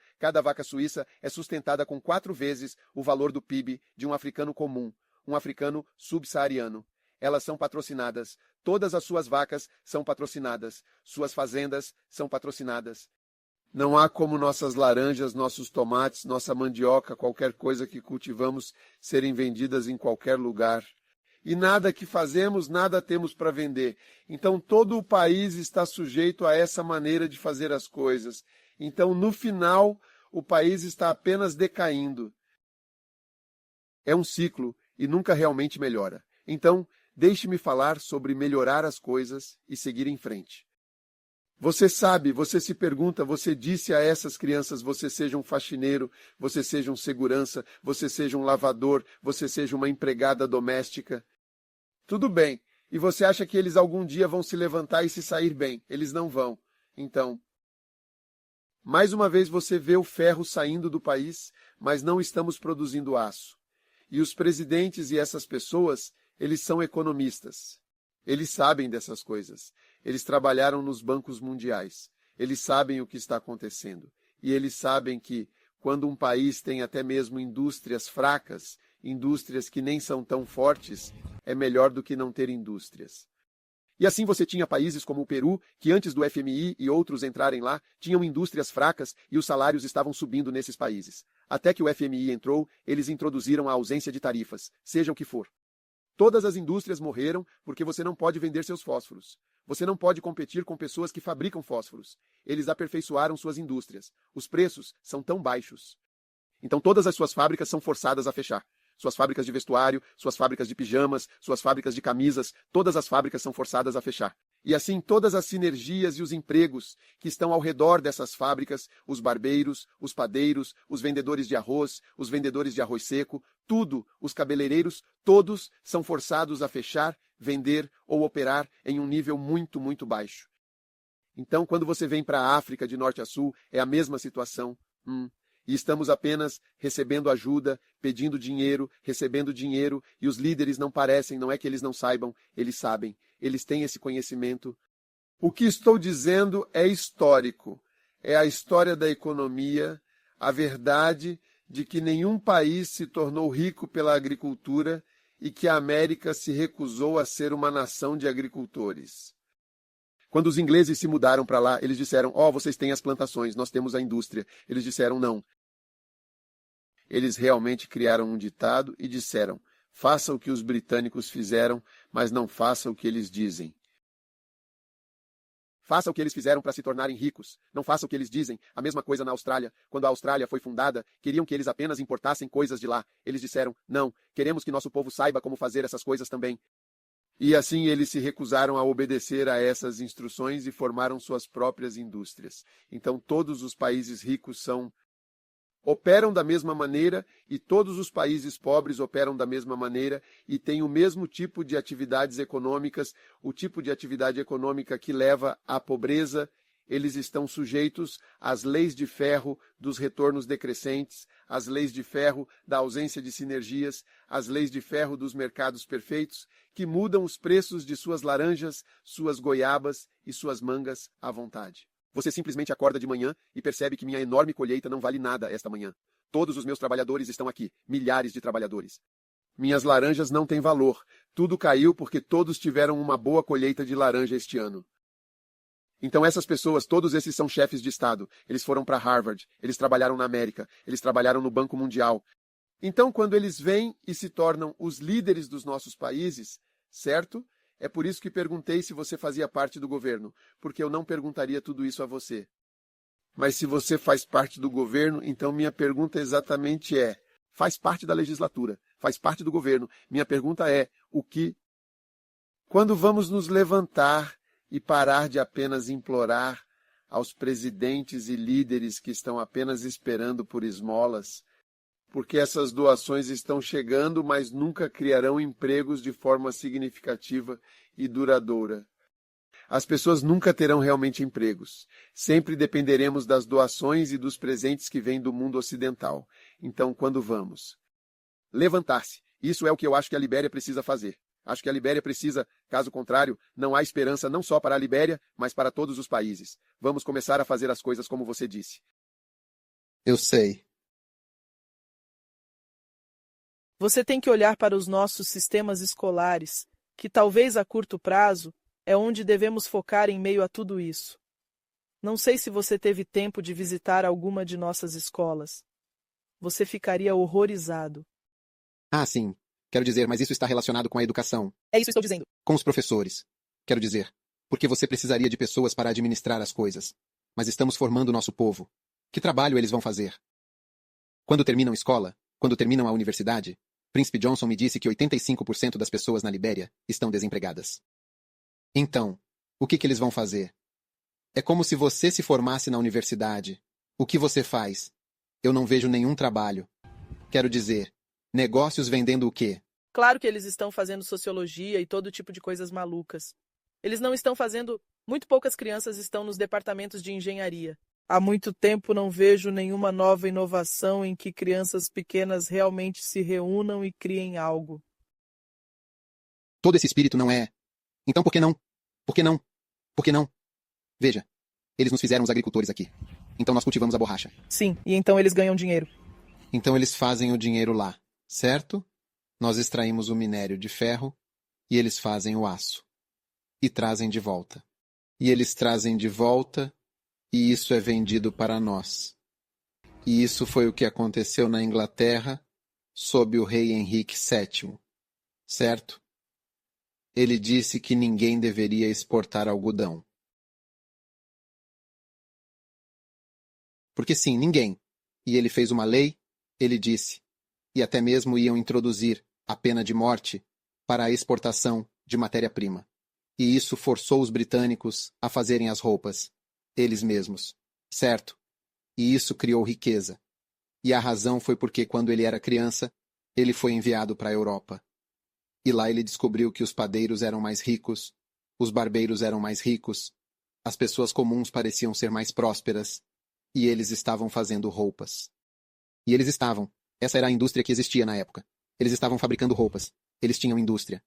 é sustentada com 4 vezes o valor do PIB de um africano comum, um africano subsaariano. Elas são patrocinadas. Todas as suas vacas são patrocinadas. Suas fazendas são patrocinadas. Não há como nossas laranjas, nossos tomates, nossa mandioca, qualquer coisa que cultivamos serem vendidas em qualquer lugar. E nada que fazemos, nada temos para vender. Então todo o país está sujeito a essa maneira de fazer as coisas. Então, no final, o país está apenas decaindo. É um ciclo e nunca realmente melhora. Então, deixe-me falar sobre melhorar as coisas e seguir em frente. Você sabe, você se pergunta, você disse a essas crianças, você seja um faxineiro, você seja um segurança, você seja um lavador, você seja uma empregada doméstica. Tudo bem. E você acha que eles algum dia vão se levantar e se sair bem? Eles não vão. Então, mais uma vez você vê o ferro saindo do país, mas não estamos produzindo aço. E os presidentes e essas pessoas, eles são economistas. Eles sabem dessas coisas. Eles trabalharam nos bancos mundiais. Eles sabem o que está acontecendo. E eles sabem que, quando um país tem até mesmo indústrias fracas, indústrias que nem são tão fortes, é melhor do que não ter indústrias. E assim você tinha países como o Peru, que antes do FMI e outros entrarem lá, tinham indústrias fracas e os salários estavam subindo nesses países. Até que o FMI entrou, eles introduziram a ausência de tarifas, seja o que for. Todas as indústrias morreram porque você não pode vender seus fósforos. Você não pode competir com pessoas que fabricam fósforos. Eles aperfeiçoaram suas indústrias. Os preços são tão baixos. Então todas as suas fábricas são forçadas a fechar. Suas fábricas de vestuário, suas fábricas de pijamas, suas fábricas de camisas, todas as fábricas são forçadas a fechar. E assim todas as sinergias e os empregos que estão ao redor dessas fábricas, os barbeiros, os padeiros, os vendedores de arroz, os vendedores de arroz seco, tudo, os cabeleireiros, todos são forçados a fechar, vender ou operar em um nível muito, muito baixo. Então, quando você vem para a África de norte a sul, é a mesma situação. E estamos apenas recebendo ajuda, pedindo dinheiro, recebendo dinheiro, e os líderes não parecem, não é que eles não saibam, eles sabem, eles têm esse conhecimento. O que estou dizendo é histórico, é a história da economia, a verdade de que nenhum país se tornou rico pela agricultura e que a América se recusou a ser uma nação de agricultores. Quando os ingleses se mudaram para lá, eles disseram, vocês têm as plantações, nós temos a indústria. Eles disseram, não. Eles realmente criaram um ditado e disseram, faça o que os britânicos fizeram, mas não faça o que eles dizem. Faça o que eles fizeram para se tornarem ricos. Não faça o que eles dizem. A mesma coisa na Austrália. Quando a Austrália foi fundada, queriam que eles apenas importassem coisas de lá. Eles disseram, não, queremos que nosso povo saiba como fazer essas coisas também. E assim eles se recusaram a obedecer a essas instruções e formaram suas próprias indústrias. Então todos os países ricos operam da mesma maneira e todos os países pobres operam da mesma maneira e têm o mesmo tipo de atividades econômicas, o tipo de atividade econômica que leva à pobreza. Eles estão sujeitos às leis de ferro dos retornos decrescentes, às leis de ferro da ausência de sinergias, às leis de ferro dos mercados perfeitos, que mudam os preços de suas laranjas, suas goiabas e suas mangas à vontade. Você simplesmente acorda de manhã e percebe que minha enorme colheita não vale nada esta manhã. Todos os meus trabalhadores estão aqui, milhares de trabalhadores. Minhas laranjas não têm valor. Tudo caiu porque todos tiveram uma boa colheita de laranja este ano. Então essas pessoas, todos esses são chefes de Estado. Eles foram para Harvard, eles trabalharam na América, eles trabalharam no Banco Mundial. Então quando eles vêm e se tornam os líderes dos nossos países, certo? É por isso que perguntei se você fazia parte do governo, porque eu não perguntaria tudo isso a você. Mas se você faz parte do governo, então minha pergunta exatamente faz parte da legislatura, faz parte do governo. Minha pergunta é, quando vamos nos levantar e parar de apenas implorar aos presidentes e líderes que estão apenas esperando por esmolas, porque essas doações estão chegando, mas nunca criarão empregos de forma significativa e duradoura. As pessoas nunca terão realmente empregos. Sempre dependeremos das doações e dos presentes que vêm do mundo ocidental. Então, quando vamos? Levantar-se. Isso é o que eu acho que a Libéria precisa fazer. Acho que a Libéria precisa, caso contrário, não há esperança não só para a Libéria, mas para todos os países. Vamos começar a fazer as coisas como você disse. Eu sei. Você tem que olhar para os nossos sistemas escolares, que talvez a curto prazo é onde devemos focar em meio a tudo isso. Não sei se você teve tempo de visitar alguma de nossas escolas. Você ficaria horrorizado. Ah, sim. Quero dizer, mas isso está relacionado com a educação. É isso que estou dizendo. Com os professores. Quero dizer, porque você precisaria de pessoas para administrar as coisas. Mas estamos formando o nosso povo. Que trabalho eles vão fazer? Quando terminam escola, quando terminam a universidade, Príncipe Johnson me disse que 85% das pessoas na Libéria estão desempregadas. Então, o que eles vão fazer? É como se você se formasse na universidade. O que você faz? Eu não vejo nenhum trabalho. Quero dizer, negócios vendendo o quê? Claro que eles estão fazendo sociologia e todo tipo de coisas malucas. Eles não estão fazendo... Muito poucas crianças estão nos departamentos de engenharia. Há muito tempo não vejo nenhuma nova inovação em que crianças pequenas realmente se reúnam e criem algo. Todo esse espírito não é... Então por que não? Por que não? Por que não? Veja, eles nos fizeram os agricultores aqui. Então nós cultivamos a borracha. Sim, e então eles ganham dinheiro. Então eles fazem o dinheiro lá, certo? Nós extraímos o minério de ferro e eles fazem o aço. E trazem de volta. E eles trazem de volta e isso é vendido para nós. E isso foi o que aconteceu na Inglaterra sob o rei Henrique VII, certo? Ele disse que ninguém deveria exportar algodão. Porque sim, ninguém. E ele fez uma lei, ele disse, e até mesmo iam introduzir a pena de morte para a exportação de matéria-prima. E isso forçou os britânicos a fazerem as roupas, eles mesmos, certo? E isso criou riqueza. E a razão foi porque, quando ele era criança, ele foi enviado para a Europa. E lá ele descobriu que os padeiros eram mais ricos, os barbeiros eram mais ricos, as pessoas comuns pareciam ser mais prósperas, e eles estavam fazendo roupas. E eles estavam. Essa era a indústria que existia na época. Eles estavam fabricando roupas. Eles tinham indústria.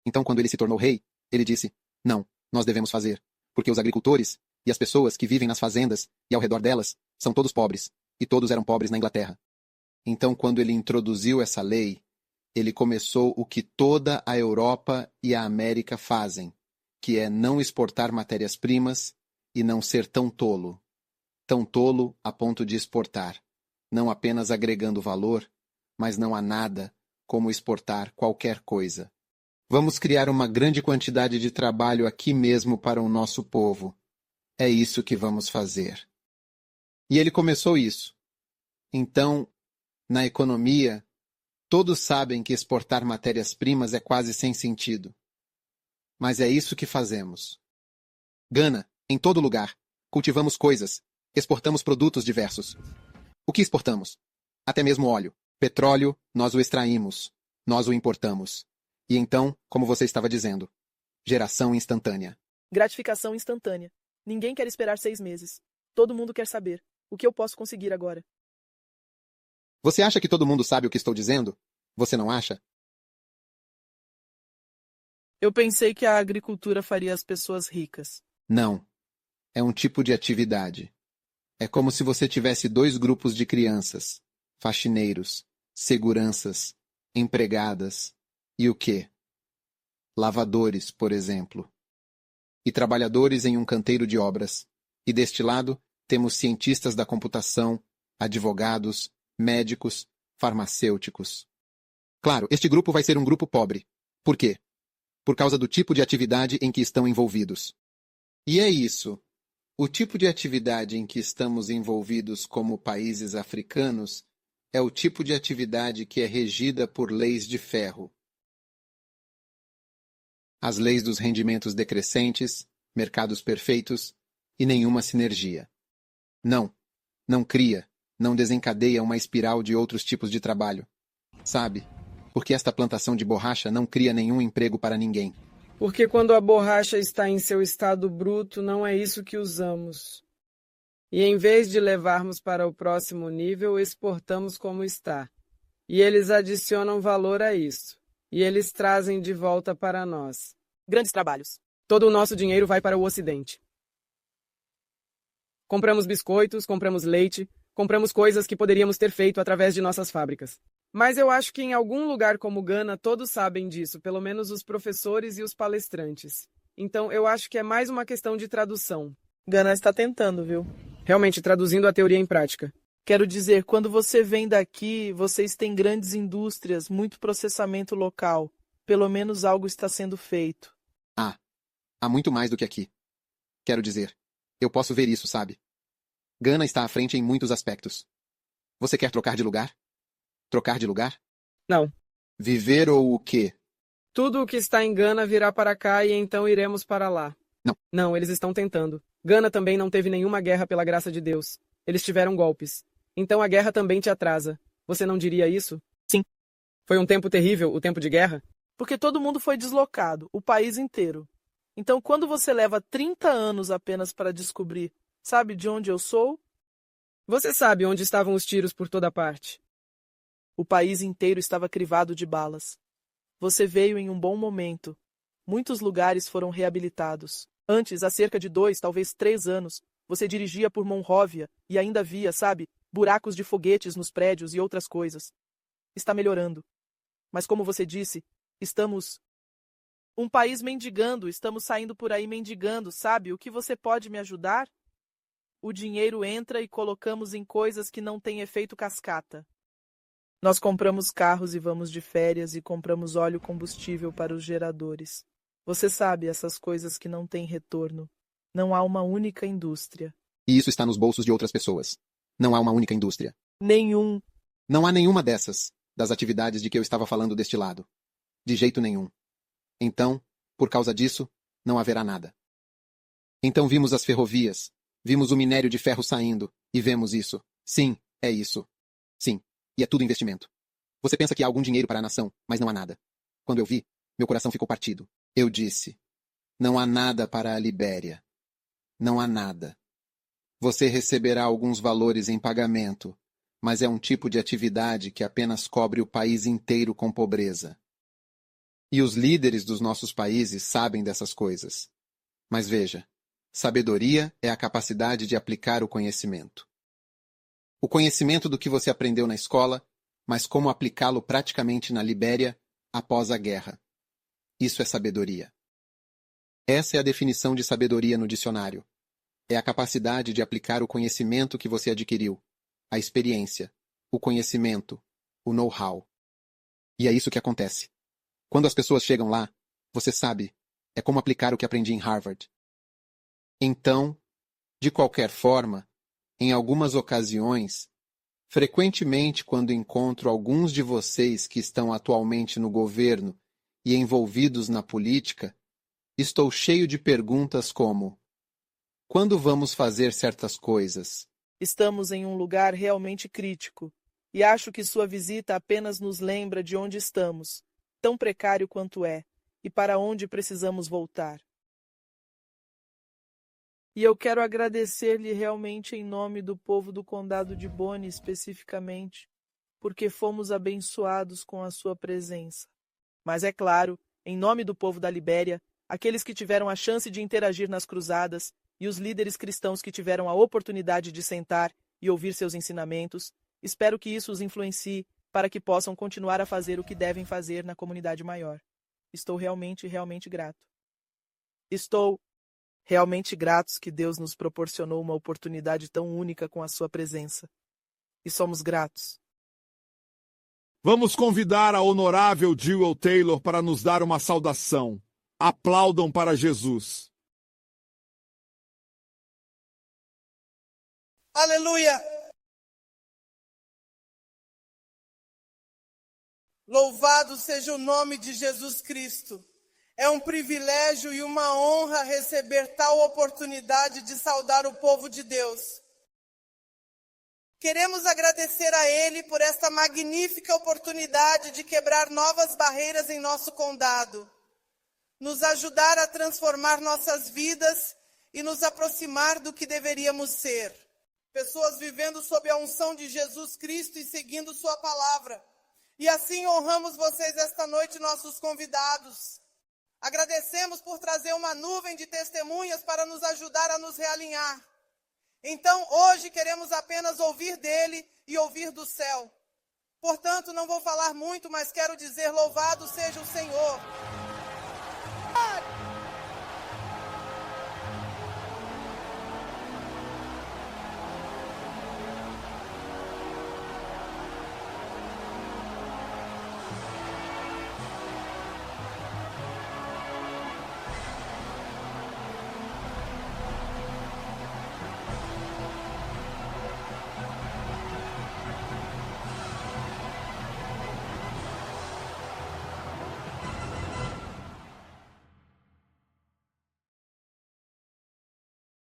Então, quando ele se tornou rei, ele disse, não, nós devemos fazer, porque os agricultores e as pessoas que vivem nas fazendas e ao redor delas são todos pobres, e todos eram pobres na Inglaterra. Então, quando ele introduziu essa lei, ele começou o que toda a Europa e a América fazem, que é não exportar matérias-primas e não ser tão tolo a ponto de exportar, não apenas agregando valor, mas não há nada como exportar qualquer coisa. Vamos criar uma grande quantidade de trabalho aqui mesmo para o nosso povo. É isso que vamos fazer. E ele começou isso. Então, na economia, todos sabem que exportar matérias-primas é quase sem sentido. Mas é isso que fazemos. Gana, em todo lugar, cultivamos coisas, exportamos produtos diversos. O que exportamos? Até mesmo óleo. Petróleo, nós o extraímos, nós o importamos. E então, como você estava dizendo, geração instantânea. Gratificação instantânea. Ninguém quer esperar 6 meses. Todo mundo quer saber. O que eu posso conseguir agora? Você acha que todo mundo sabe o que estou dizendo? Você não acha? Eu pensei que a agricultura faria as pessoas ricas. Não. É um tipo de atividade. É como se você tivesse 2 grupos de crianças, faxineiros, seguranças, empregadas e o quê? Lavadores, por exemplo. E trabalhadores em um canteiro de obras. E deste lado, temos cientistas da computação, advogados, médicos, farmacêuticos. Claro, este grupo vai ser um grupo pobre. Por quê? Por causa do tipo de atividade em que estão envolvidos. E é isso. O tipo de atividade em que estamos envolvidos como países africanos é o tipo de atividade que é regida por leis de ferro. As leis dos rendimentos decrescentes, mercados perfeitos e nenhuma sinergia. Não cria, não desencadeia uma espiral de outros tipos de trabalho. Sabe? Porque esta plantação de borracha não cria nenhum emprego para ninguém. Porque quando a borracha está em seu estado bruto, não é isso que usamos. E em vez de levarmos para o próximo nível, exportamos como está. E eles adicionam valor a isso. E eles trazem de volta para nós. Grandes trabalhos. Todo o nosso dinheiro vai para o Ocidente. Compramos biscoitos, compramos leite, compramos coisas que poderíamos ter feito através de nossas fábricas. Mas eu acho que em algum lugar como Gana todos sabem disso, pelo menos os professores e os palestrantes. Então eu acho que é mais uma questão de tradução. Gana está tentando, viu? Realmente traduzindo a teoria em prática. Quero dizer, quando você vem daqui, vocês têm grandes indústrias, muito processamento local. Pelo menos algo está sendo feito. Há muito mais do que aqui. Quero dizer, eu posso ver isso, sabe? Gana está à frente em muitos aspectos. Você quer trocar de lugar? Trocar de lugar? Não. Viver ou o quê? Tudo o que está em Gana virá para cá e então iremos para lá. Não. Não, eles estão tentando. Gana também não teve nenhuma guerra pela graça de Deus. Eles tiveram golpes. Então a guerra também te atrasa. Você não diria isso? Sim. Foi um tempo terrível, o tempo de guerra? Porque todo mundo foi deslocado, o país inteiro. Então quando você leva 30 anos apenas para descobrir, sabe de onde eu sou? Você sabe onde estavam os tiros por toda parte. O país inteiro estava crivado de balas. Você veio em um bom momento. Muitos lugares foram reabilitados. Antes, há cerca de 2, talvez 3 anos, você dirigia por Monróvia e ainda via, sabe, buracos de foguetes nos prédios e outras coisas. Está melhorando. Mas como você disse, estamos um país mendigando, estamos saindo por aí mendigando, sabe? O que você pode me ajudar? O dinheiro entra e colocamos em coisas que não têm efeito cascata. Nós compramos carros e vamos de férias e compramos óleo combustível para os geradores. Você sabe, essas coisas que não têm retorno. Não há uma única indústria. E isso está nos bolsos de outras pessoas. Não há uma única indústria. Não há nenhuma das atividades de que eu estava falando deste lado. De jeito nenhum. Então, por causa disso, não haverá nada. Então vimos as ferrovias, vimos o minério de ferro saindo, e vemos isso. Sim, é isso. Sim, e é tudo investimento. Você pensa que há algum dinheiro para a nação, mas não há nada. Quando eu vi, meu coração ficou partido. Eu disse, não há nada para a Libéria. Não há nada. Você receberá alguns valores em pagamento, mas é um tipo de atividade que apenas cobre o país inteiro com pobreza. E os líderes dos nossos países sabem dessas coisas. Mas veja, sabedoria é a capacidade de aplicar o conhecimento. O conhecimento do que você aprendeu na escola, mas como aplicá-lo praticamente na Libéria após a guerra. Isso é sabedoria. Essa é a definição de sabedoria no dicionário. É a capacidade de aplicar o conhecimento que você adquiriu, a experiência, o conhecimento, o know-how. E é isso que acontece. Quando as pessoas chegam lá, você sabe, é como aplicar o que aprendi em Harvard. Então, de qualquer forma, em algumas ocasiões, frequentemente quando encontro alguns de vocês que estão atualmente no governo e envolvidos na política, estou cheio de perguntas como: quando vamos fazer certas coisas? Estamos em um lugar realmente crítico, e acho que sua visita apenas nos lembra de onde estamos, tão precário quanto é, e para onde precisamos voltar. E eu quero agradecer-lhe realmente em nome do povo do Condado de Bonny especificamente, porque fomos abençoados com a sua presença. Mas é claro, em nome do povo da Libéria, aqueles que tiveram a chance de interagir nas cruzadas e os líderes cristãos que tiveram a oportunidade de sentar e ouvir seus ensinamentos, espero que isso os influencie para que possam continuar a fazer o que devem fazer na comunidade maior. Estou realmente grato. Estou realmente gratos que Deus nos proporcionou uma oportunidade tão única com a sua presença. E somos gratos. Vamos convidar a honorável Jewel Taylor para nos dar uma saudação. Aplaudam para Jesus. Aleluia! Louvado seja o nome de Jesus Cristo. É um privilégio e uma honra receber tal oportunidade de saudar o povo de Deus. Queremos agradecer a Ele por esta magnífica oportunidade de quebrar novas barreiras em nosso condado, nos ajudar a transformar nossas vidas e nos aproximar do que deveríamos ser. Pessoas vivendo sob a unção de Jesus Cristo e seguindo sua palavra. E assim honramos vocês esta noite, nossos convidados. Agradecemos por trazer uma nuvem de testemunhas para nos ajudar a nos realinhar. Então, hoje queremos apenas ouvir dele e ouvir do céu. Portanto, não vou falar muito, mas quero dizer: louvado seja o Senhor.